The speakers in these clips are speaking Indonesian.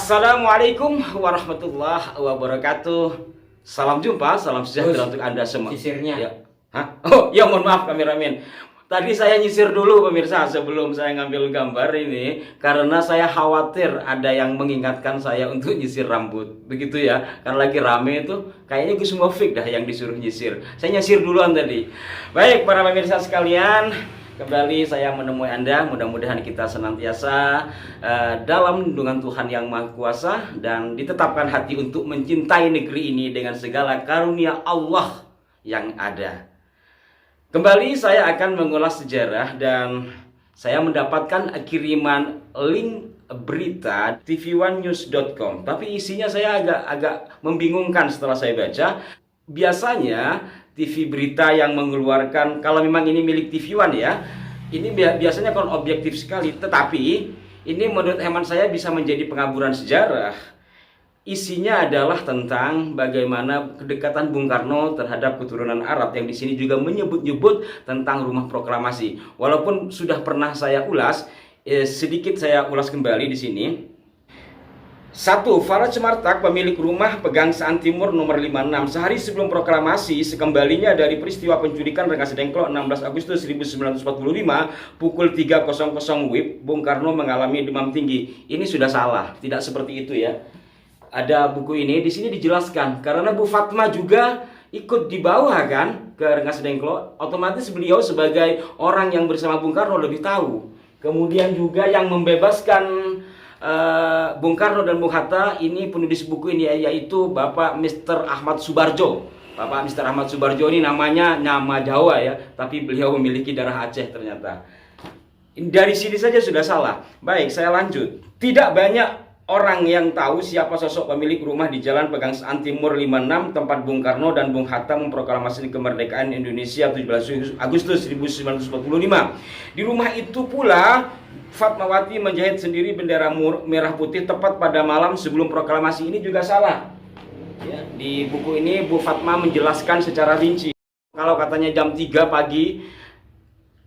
Assalamualaikum warahmatullahi wabarakatuh. Salam jumpa, salam sejahtera untuk Anda semua. Sisirnya. Ya. Hah? Oh, ya mohon maaf kameramen. Tadi saya nyisir dulu pemirsa sebelum saya ngambil gambar ini karena saya khawatir ada yang mengingatkan saya untuk nyisir rambut. Begitu ya. Karena lagi rame itu kayaknya Gus Muafik dah yang disuruh nyisir. Saya nyisir duluan tadi. Baik para pemirsa sekalian, kembali saya menemui Anda. Mudah-mudahan kita senantiasa dalam lindungan Tuhan yang Maha Kuasa dan ditetapkan hati untuk mencintai negeri ini dengan segala karunia Allah yang ada. Kembali saya akan mengulas sejarah dan saya mendapatkan kiriman link berita tv1news.com. Tapi isinya saya agak membingungkan setelah saya baca. Biasanya TV berita yang mengeluarkan, kalau memang ini milik TV1 ya, ini biasanya kan objektif sekali. Tetapi ini menurut hemat saya bisa menjadi pengaburan sejarah. Isinya adalah tentang bagaimana kedekatan Bung Karno terhadap keturunan Arab yang di sini juga menyebut-nyebut tentang rumah proklamasi. Walaupun sudah pernah saya ulas, sedikit saya ulas kembali di sini. 1. Faraj Martak, pemilik rumah Pegangsaan Timur nomor 56, sehari sebelum proklamasi, sekembalinya dari peristiwa penculikan Rengas Dengklok 16 Agustus 1945 pukul 3.00 WIB, Bung Karno mengalami demam tinggi. Ini sudah salah, tidak seperti itu ya. Ada buku ini, di sini dijelaskan karena Bu Fatma juga ikut di bawah kan ke Rengas Dengklok, otomatis beliau sebagai orang yang bersama Bung Karno lebih tahu. Kemudian juga yang membebaskan Bung Karno dan Bung Hatta, ini penulis buku ini yaitu Bapak Mr. Ahmad Subarjo. Bapak Mr. Ahmad Subarjo ini namanya nama Jawa ya, tapi beliau memiliki darah Aceh ternyata. Dari sini saja sudah salah. Baik, saya lanjut. Tidak banyak orang yang tahu siapa sosok pemilik rumah di Jalan Pegangsaan Timur 56 tempat Bung Karno dan Bung Hatta memproklamasi kemerdekaan Indonesia 17 Agustus 1945. Di rumah itu pula Fatmawati menjahit sendiri bendera merah putih tepat pada malam sebelum proklamasi. Ini juga salah ya, di buku ini Bu Fatma menjelaskan secara rinci. Kalau katanya jam 3 pagi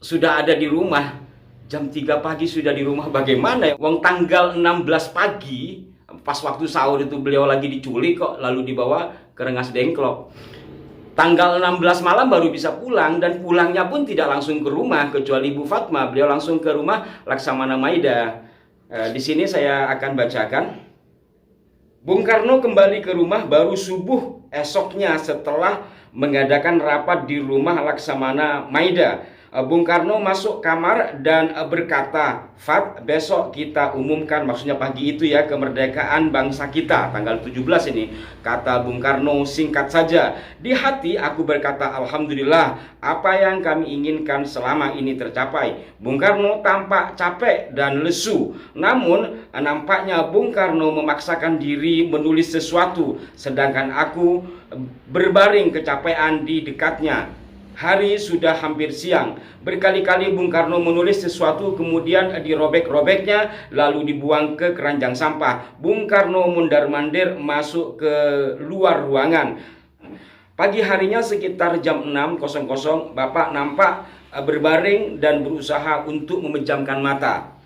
sudah ada di rumah, jam 3 pagi sudah di rumah bagaimana ya? Wong tanggal 16 pagi pas waktu sahur itu beliau lagi diculik kok lalu dibawa ke Rengas Dengklok. Tanggal 16 malam baru bisa pulang dan pulangnya pun tidak langsung ke rumah kecuali Bu Fatma, beliau langsung ke rumah Laksamana Maida. Di sini saya akan bacakan. Bung Karno kembali ke rumah baru subuh esoknya setelah mengadakan rapat di rumah Laksamana Maida. Bung Karno masuk kamar dan berkata, "Fat, besok kita umumkan," maksudnya pagi itu ya, kemerdekaan bangsa kita tanggal 17 ini. Kata Bung Karno singkat saja, "Di hati aku berkata alhamdulillah, apa yang kami inginkan selama ini tercapai." Bung Karno tampak capek dan lesu. Namun nampaknya Bung Karno memaksakan diri menulis sesuatu, sedangkan aku berbaring kecapean di dekatnya. Hari sudah hampir siang. Berkali-kali Bung Karno menulis sesuatu kemudian dirobek-robeknya lalu dibuang ke keranjang sampah. Bung Karno mundar-mandir masuk ke luar ruangan. Pagi harinya sekitar jam 6.00 Bapak nampak berbaring dan berusaha untuk memejamkan mata.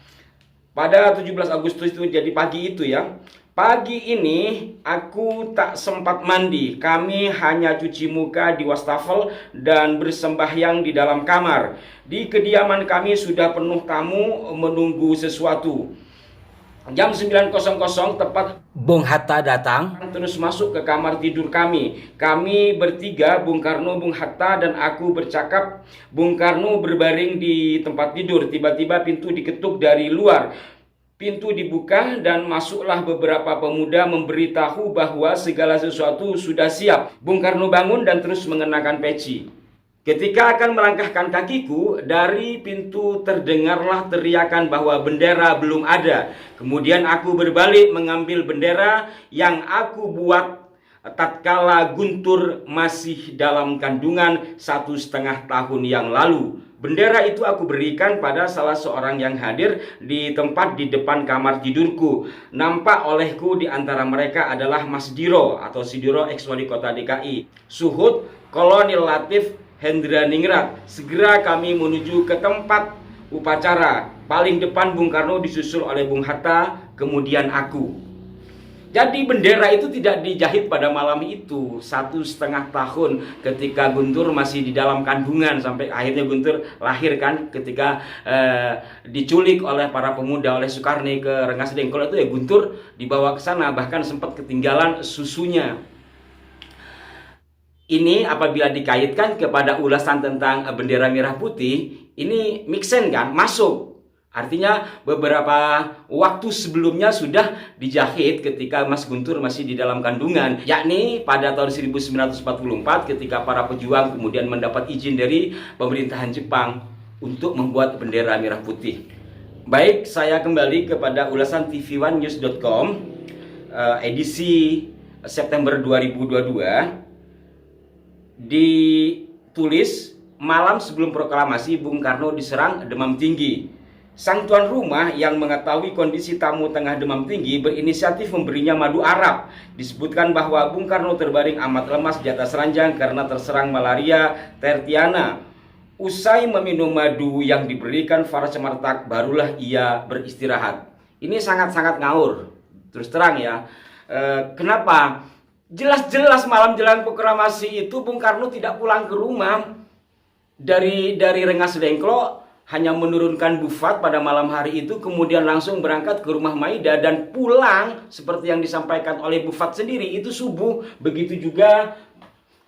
Pada 17 Agustus itu jadi pagi itu ya. Pagi ini aku tak sempat mandi. Kami hanya cuci muka di wastafel dan bersembahyang di dalam kamar. Di kediaman kami sudah penuh tamu menunggu sesuatu. Jam 9.00 tepat Bung Hatta datang terus masuk ke kamar tidur kami. Kami bertiga, Bung Karno, Bung Hatta dan aku bercakap. Bung Karno berbaring di tempat tidur. Tiba-tiba pintu diketuk dari luar. Pintu dibuka dan masuklah beberapa pemuda memberitahu bahwa segala sesuatu sudah siap. Bung Karno bangun dan terus mengenakan peci. Ketika akan melangkahkan kakiku, dari pintu terdengarlah teriakan bahwa bendera belum ada. Kemudian aku berbalik mengambil bendera yang aku buat tatkala Guntur masih dalam kandungan 1,5 tahun yang lalu. Bendera itu aku berikan pada salah seorang yang hadir di tempat di depan kamar tidurku. Nampak olehku di antara mereka adalah Mas Diro atau Sidiro ex wali kota DKI, Suhud, Kolonel Latif, Hendra Ningrat. Segera kami menuju ke tempat upacara. Paling depan Bung Karno disusul oleh Bung Hatta, kemudian aku. Jadi bendera itu tidak dijahit pada malam itu. 1,5 tahun ketika Guntur masih di dalam kandungan, sampai akhirnya Guntur lahir kan, ketika diculik oleh para pemuda, oleh Sukarni ke Rengas Dengklok itu ya Guntur dibawa ke sana, bahkan sempat ketinggalan susunya. Ini apabila dikaitkan kepada ulasan tentang bendera merah putih, ini make sense kan, masuk. Artinya beberapa waktu sebelumnya sudah dijahit ketika Mas Guntur masih di dalam kandungan, yakni pada tahun 1944 ketika para pejuang kemudian mendapat izin dari pemerintahan Jepang untuk membuat bendera merah putih. Baik, saya kembali kepada ulasan tv1news.com edisi September 2022. Ditulis, malam sebelum proklamasi Bung Karno diserang demam tinggi. Sang tuan rumah yang mengetahui kondisi tamu tengah demam tinggi berinisiatif memberinya madu Arab. Disebutkan bahwa Bung Karno terbaring amat lemas di atas ranjang karena terserang malaria tertiana. Usai meminum madu yang diberikan Farah Cemartak, barulah ia beristirahat. Ini sangat-sangat ngawur, terus terang ya. Kenapa? Jelas-jelas malam jelang proklamasi itu Bung Karno tidak pulang ke rumah. Dari Rengas Dengklok hanya menurunkan Bufat pada malam hari itu, kemudian langsung berangkat ke rumah Maida dan pulang seperti yang disampaikan oleh Bufat sendiri itu subuh. Begitu juga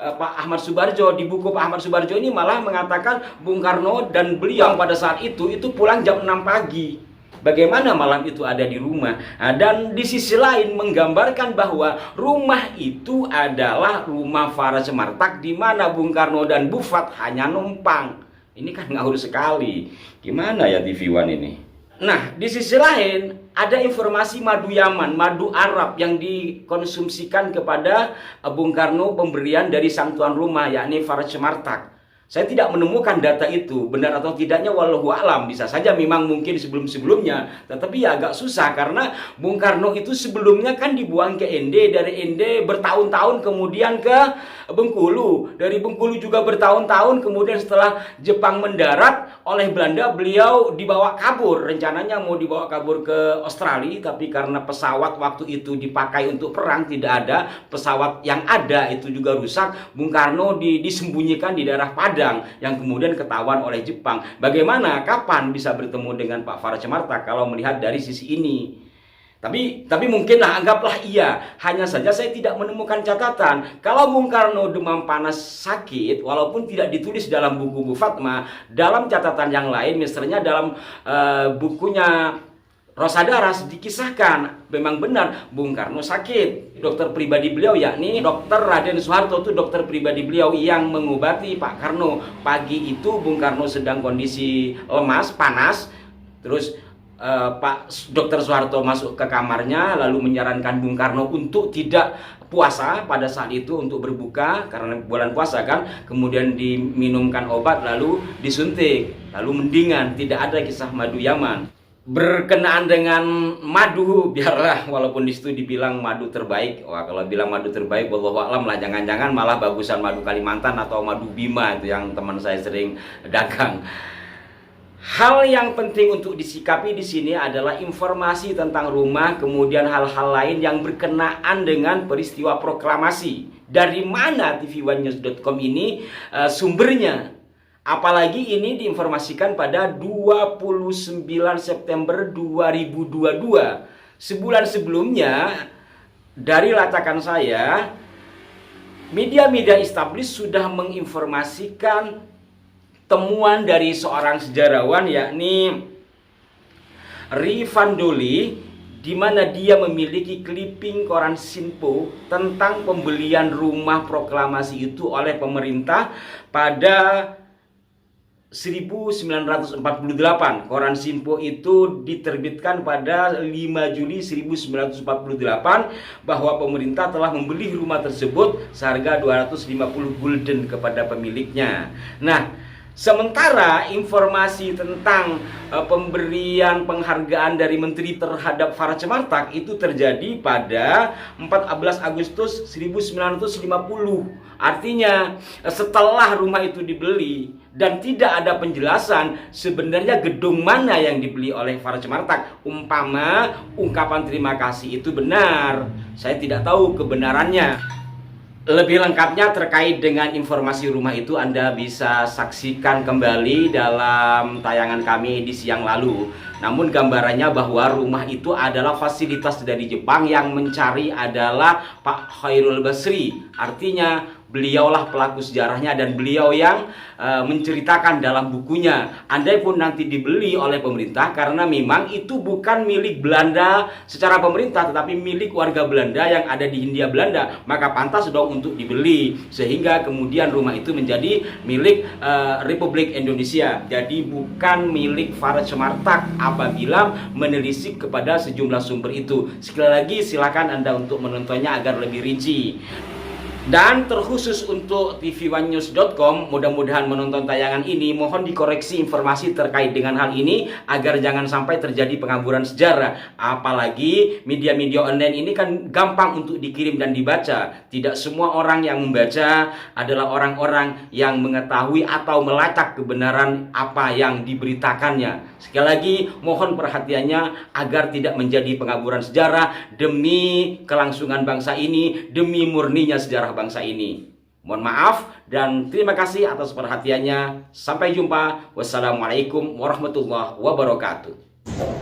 Pak Ahmad Subarjo. Di buku Pak Ahmad Subarjo ini malah mengatakan Bung Karno dan beliau pada saat itu pulang jam 6 pagi. Bagaimana malam itu ada di rumah? Nah, dan di sisi lain menggambarkan bahwa rumah itu adalah rumah Farah Cemartak, di mana Bung Karno dan Bufat hanya numpang. Ini kan ngawur sekali. Gimana ya TV One ini? Nah, di sisi lain ada informasi madu Yaman, madu Arab yang dikonsumsikan kepada Bung Karno, pemberian dari sang tuan rumah yakni Farah Cemartak. Saya tidak menemukan data itu, benar atau tidaknya wallahu alam. Bisa saja memang mungkin sebelum-sebelumnya, tetapi ya agak susah karena Bung Karno itu sebelumnya kan dibuang ke ND, dari ND bertahun-tahun kemudian ke Bengkulu, dari Bengkulu juga bertahun-tahun, kemudian setelah Jepang mendarat oleh Belanda beliau dibawa kabur. Rencananya mau dibawa kabur ke Australia, tapi karena pesawat waktu itu dipakai untuk perang, tidak ada pesawat yang ada itu juga rusak. Bung Karno disembunyikan di daerah Padang yang kemudian ketahuan oleh Jepang. Bagaimana, kapan bisa bertemu dengan Pak Farah Cemartak kalau melihat dari sisi ini? Tapi mungkinlah, anggaplah iya. Hanya saja saya tidak menemukan catatan. Kalau Bung Karno demam panas sakit, walaupun tidak ditulis dalam buku Bu Fatma, dalam catatan yang lain, misalnya dalam bukunya Rosa Daras dikisahkan memang benar Bung Karno sakit. Dokter pribadi beliau yakni Dokter Raden Soeharto itu dokter pribadi beliau yang mengobati Pak Karno. Pagi itu Bung Karno sedang kondisi lemas, panas. Terus Pak Dokter Soeharto masuk ke kamarnya lalu menyarankan Bung Karno untuk tidak puasa pada saat itu, untuk berbuka karena bulan puasa kan. Kemudian diminumkan obat lalu disuntik, lalu mendingan. Tidak ada kisah madu Yaman. Berkenaan dengan madu, biarlah walaupun di situ dibilang madu terbaik. Wah, kalau bilang madu terbaik wallahu alam lah, jangan-jangan malah bagusan madu Kalimantan atau madu Bima itu yang teman saya sering dagang. Hal yang penting untuk disikapi di sini adalah informasi tentang rumah, kemudian hal-hal lain yang berkenaan dengan peristiwa proklamasi. Dari mana tv1news.com ini sumbernya? Apalagi ini diinformasikan pada 29 September 2022. Sebulan sebelumnya, dari latakan saya, media-media established sudah menginformasikan temuan dari seorang sejarawan yakni Rifandoli, di mana dia memiliki clipping koran Sinpo tentang pembelian rumah proklamasi itu oleh pemerintah pada 1948. Koran Sinpo itu diterbitkan pada 5 Juli 1948 bahwa pemerintah telah membeli rumah tersebut seharga 250 gulden kepada pemiliknya. Nah, sementara informasi tentang pemberian penghargaan dari Menteri terhadap Farah Cemartak itu terjadi pada 14 Agustus 1950. Artinya setelah rumah itu dibeli, dan tidak ada penjelasan sebenarnya gedung mana yang dibeli oleh Faraj Martak. Umpama ungkapan terima kasih itu benar, saya tidak tahu kebenarannya. Lebih lengkapnya terkait dengan informasi rumah itu Anda bisa saksikan kembali dalam tayangan kami edisi yang lalu. Namun gambarannya bahwa rumah itu adalah fasilitas dari Jepang, yang mencari adalah Pak Khairul Basri. Artinya beliaulah pelaku sejarahnya dan beliau yang menceritakan dalam bukunya. Andai pun nanti dibeli oleh pemerintah, karena memang itu bukan milik Belanda secara pemerintah, tetapi milik warga Belanda yang ada di Hindia Belanda, maka pantas dong untuk dibeli, sehingga kemudian rumah itu menjadi milik Republik Indonesia. Jadi bukan milik Faraj Martak apabila menelisik kepada sejumlah sumber itu. Sekali lagi silakan Anda untuk menontonnya agar lebih rinci. Dan terkhusus untuk tv1news.com, mudah-mudahan menonton tayangan ini mohon dikoreksi informasi terkait dengan hal ini agar jangan sampai terjadi pengaburan sejarah. Apalagi media-media online ini kan gampang untuk dikirim dan dibaca. Tidak semua orang yang membaca adalah orang-orang yang mengetahui atau melacak kebenaran apa yang diberitakannya. Sekali lagi mohon perhatiannya agar tidak menjadi pengaburan sejarah demi kelangsungan bangsa ini, demi murninya sejarah bangsa ini. Mohon maaf dan terima kasih atas perhatiannya. Sampai jumpa. Wassalamualaikum warahmatullahi wabarakatuh.